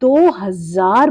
2000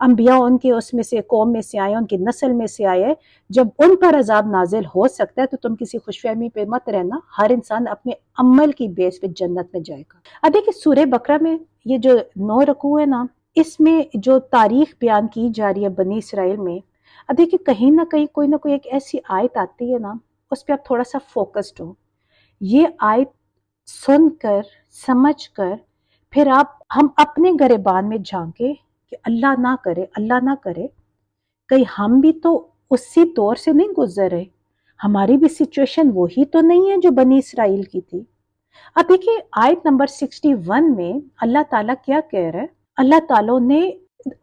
انبیاء ان کے اس میں سے قوم میں سے آئے، ان کی نسل میں سے آئے، جب ان پر عذاب نازل ہو سکتا ہے تو تم کسی خوش فہمی پہ مت رہنا، ہر انسان اپنے عمل کی بیس پہ جنت میں جائے گا۔ اب دیکھیں سورہ بقرہ میں یہ جو 9 رکوع ہے نا، اس میں جو تاریخ بیان کی جا رہی ہے بنی اسرائیل میں، اب دیکھیں کہیں نہ کہیں کوئی نہ کوئی ایک ایسی آیت آتی ہے نا، اس پہ آپ تھوڑا سا فوکسڈ ہو، یہ آیت سن کر سمجھ کر پھر ہم اپنے گریبان میں جھانکے کہ اللہ نہ کرے کہیں ہم بھی تو اسی دور سے نہیں گزر رہے، ہماری بھی سچویشن وہی تو نہیں ہے جو بنی اسرائیل کی تھی۔ اب دیکھیے آیت نمبر 61 میں اللہ تعالیٰ کیا کہہ رہا ہے، اللہ تعالیٰ نے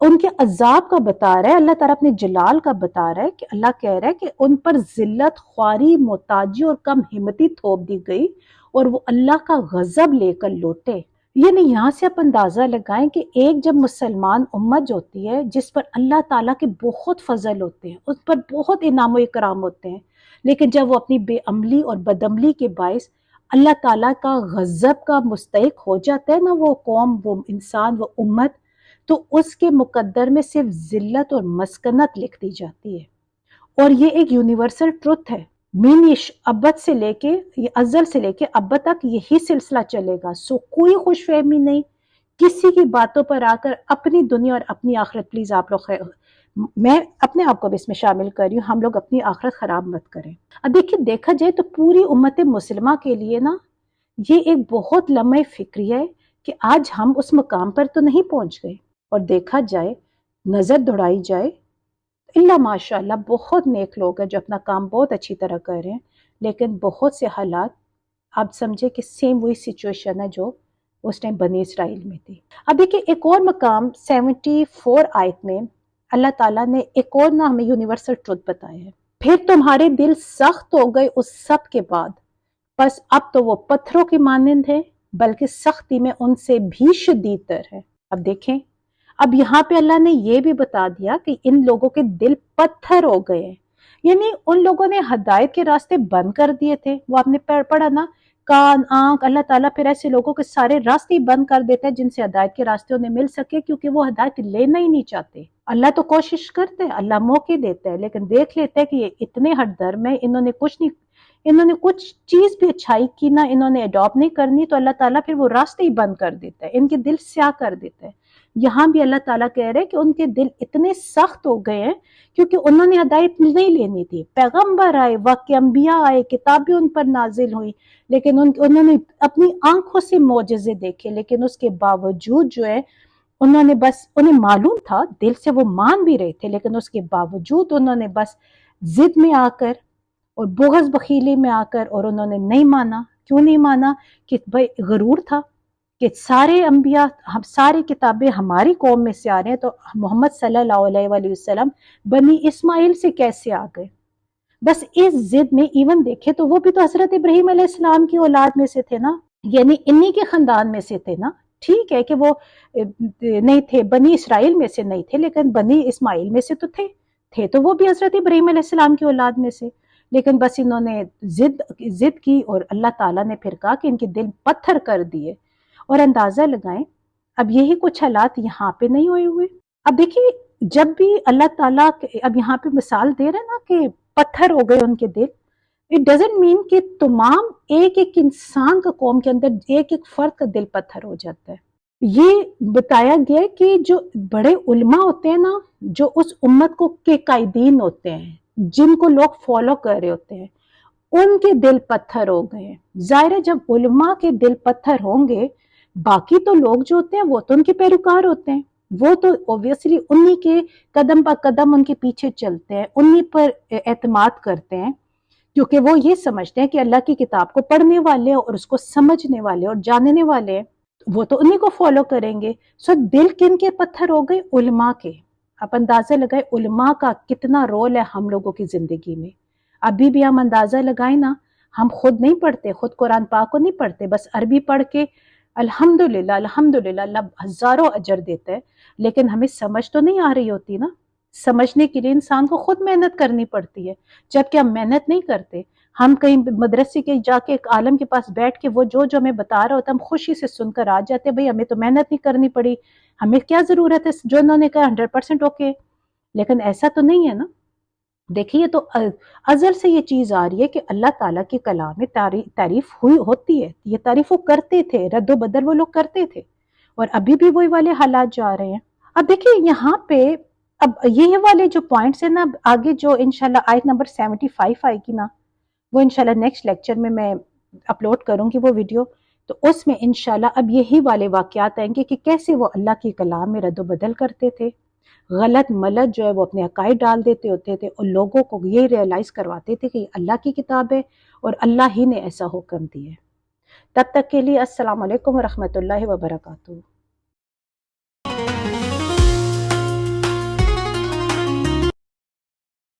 ان کے عذاب کا بتا رہا ہے، اللہ تعالیٰ اپنے جلال کا بتا رہا ہے کہ اللہ کہہ رہا ہے کہ ان پر ذلت، خواری، محتاجی اور کم ہمتی تھوپ دی گئی اور وہ اللہ کا غضب لے کر لوٹے۔ یعنی یہاں سے آپ اندازہ لگائیں کہ ایک جب مسلمان امت جو ہوتی ہے جس پر اللہ تعالیٰ کے بہت فضل ہوتے ہیں، اس پر بہت انعام و اکرام ہوتے ہیں، لیکن جب وہ اپنی بے عملی اور بدعملی کے باعث اللہ تعالیٰ کا غضب کا مستحق ہو جاتا ہے نا، وہ قوم، وہ انسان، وہ امت، تو اس کے مقدر میں صرف ذلت اور مسکنت لکھ دی جاتی ہے۔ اور یہ ایک یونیورسل ٹروتھ ہے، مینش ابد سے لے کے، یہ ازل سے لے کے ابد تک یہی سلسلہ چلے گا۔ سو کوئی خوش فہمی نہیں، کسی کی باتوں پر آ کر اپنی دنیا اور اپنی آخرت، پلیز آپ لوگ میں اپنے آپ کو بھی اس میں شامل کر رہی ہوں، ہم لوگ اپنی آخرت خراب مت کریں۔ اب دیکھیں دیکھا جائے تو پوری امت مسلمہ کے لیے نا یہ ایک بہت لمحہ فکری ہے کہ آج ہم اس مقام پر تو نہیں پہنچ گئے، اور دیکھا جائے، نظر دوڑائی جائے، اللہ ماشاء اللہ بہت نیک لوگ ہیں جو اپنا کام بہت اچھی طرح کر رہے ہیں، لیکن بہت سے حالات آپ سمجھے کہ سیم وہی سچویشن ہے جو اس ٹائم بنی اسرائیل میں تھی۔ اب دیکھیں ایک اور مقام 74 آیت میں اللہ تعالیٰ نے ایک اور نا ہمیں یونیورسل ٹروتھ بتایا ہے، پھر تمہارے دل سخت ہو گئے اس سب کے بعد، بس اب تو وہ پتھروں کی مانند ہے، بلکہ سختی میں ان سے بھی شدید تر ہے۔ اب دیکھیں، اب یہاں پہ اللہ نے یہ بھی بتا دیا کہ ان لوگوں کے دل پتھر ہو گئے ہیں، یعنی ان لوگوں نے ہدایت کے راستے بند کر دیے تھے۔ وہ آپ نے پڑھا نا، کان، آنکھ، اللہ تعالیٰ پھر ایسے لوگوں کے سارے راستے بند کر دیتا ہے جن سے ہدایت کے راستے انہیں مل سکے، کیونکہ وہ ہدایت لینا ہی نہیں چاہتے۔ اللہ تو کوشش کرتے ہیں، اللہ موقع دیتا ہے، لیکن دیکھ لیتے ہیں کہ یہ اتنے ہٹ درم ہیں، انہوں نے کچھ چیز بھی اچھائی کی نہ انہوں نے اڈاپٹ نہیں کرنی، تو اللہ تعالیٰ پھر وہ راستے ہی بند کر دیتا ہے، ان کے دل سیاہ کر دیتا ہے۔ یہاں بھی اللہ تعالیٰ کہہ رہے ہیں کہ ان کے دل اتنے سخت ہو گئے ہیں کیونکہ انہوں نے ہدایت نہیں لینی تھی۔ پیغمبر آئے، واقعی انبیاء آئے، کتابیں ان پر نازل ہوئی، لیکن انہوں نے اپنی آنکھوں سے معجزے دیکھے، لیکن اس کے باوجود جو ہے انہیں معلوم تھا، دل سے وہ مان بھی رہے تھے، لیکن اس کے باوجود انہوں نے بس ضد میں آ کر اور بغض بخیلی میں آ کر، اور انہوں نے نہیں مانا۔ کیوں نہیں مانا؟ کہ بھائی غرور تھا کہ سارے انبیاء، ہم ساری کتابیں ہماری قوم میں سے آ رہے ہیں، تو محمد صلی اللہ علیہ وآلہ وسلم بنی اسماعیل سے کیسے آ گئے؟ بس اس ضد میں ایون دیکھے تو وہ بھی تو حضرت ابراہیم علیہ السلام کی اولاد میں سے تھے نا، یعنی انہی کے خاندان میں سے تھے نا۔ ٹھیک ہے کہ وہ نہیں تھے، بنی اسرائیل میں سے نہیں تھے، لیکن بنی اسماعیل میں سے تو تھے تو وہ بھی حضرت ابراہیم علیہ السلام کی اولاد میں سے، لیکن بس انہوں نے ضد کی، اور اللہ تعالیٰ نے پھر کہا کہ ان کے دل پتھر کر دیے۔ اور اندازہ لگائیں اب یہی کچھ حالات یہاں پہ نہیں ہوئے۔ اب دیکھیے جب بھی اللہ تعالیٰ اب یہاں پہ مثال دے رہے ہیں نا کہ پتھر ہو گئے ان کے دل، اٹ ڈزنٹ مین کہ تمام ایک انسان کا قوم کے اندر ایک فرد کا دل پتھر ہو جاتا ہے۔ یہ بتایا گیا کہ جو بڑے علماء ہوتے ہیں نا، جو اس امت کے قائدین ہوتے ہیں، جن کو لوگ فالو کر رہے ہوتے ہیں، ان کے دل پتھر ہو گئے ہیں۔ ظاہر ہے جب علماء کے دل پتھر ہوں گے، باقی تو لوگ جو ہوتے ہیں وہ تو ان کے پیروکار ہوتے ہیں، وہ تو اوبویسلی انہی کے قدم با قدم ان کے پیچھے چلتے ہیں، انہی پر اعتماد کرتے ہیں، کیونکہ وہ یہ سمجھتے ہیں کہ اللہ کی کتاب کو پڑھنے والے اور اس کو سمجھنے والے اور جاننے والے ہیں، وہ تو انہی کو فالو کریں گے۔ سو دل کن کے پتھر ہو گئے؟ علماء کے۔ آپ اندازہ لگائے علماء کا کتنا رول ہے ہم لوگوں کی زندگی میں۔ ابھی بھی ہم اندازہ لگائیں نا، ہم خود نہیں پڑھتے، خود قرآن پاک کو نہیں پڑھتے، بس عربی پڑھ کے الحمدللہ اللہ ہزاروں اجر دیتا ہے، لیکن ہمیں سمجھ تو نہیں آ رہی ہوتی نا۔ سمجھنے کے لیے انسان کو خود محنت کرنی پڑتی ہے، جبکہ ہم محنت نہیں کرتے، ہم کہیں مدرسے کے جا کے ایک عالم کے پاس بیٹھ کے وہ جو ہمیں بتا رہا ہوتا ہے ہم خوشی سے سن کر آ جاتے ہیں، بھئی ہمیں تو محنت نہیں کرنی پڑی، ہمیں کیا ضرورت ہے، جو انہوں نے کہا 100% اوکے. لیکن ایسا تو نہیں ہے نا. دیکھیے تو ازل سے یہ چیز آ رہی ہے کہ اللہ تعالیٰ کے کلام میں تعریف ہوتی ہے، یہ تعریف وہ کرتے تھے، رد و بدل وہ لوگ کرتے تھے، اور ابھی بھی وہی والے حالات جا رہے ہیں. اب دیکھیے یہاں پہ اب یہ والے جو پوائنٹس ہیں نا، آگے جو انشاءاللہ آیت نمبر 75 آئے گی نا، وہ انشاءاللہ نیکسٹ لیکچر میں اپلوڈ کروں گی وہ ویڈیو. تو اس میں انشاءاللہ اب یہی والے واقعات آئیں گے کہ کیسے وہ اللہ کے کلام میں رد و بدل کرتے تھے، غلط ملت جو ہے وہ اپنے عقائد ڈال دیتے ہوتے تھے، اور لوگوں کو یہ ریئلائز کرواتے تھے کہ یہ اللہ کی کتاب ہے اور اللہ ہی نے ایسا حکم دیا ہے. تب تک کے لیے السلام علیکم ورحمۃ اللہ وبرکاتہ.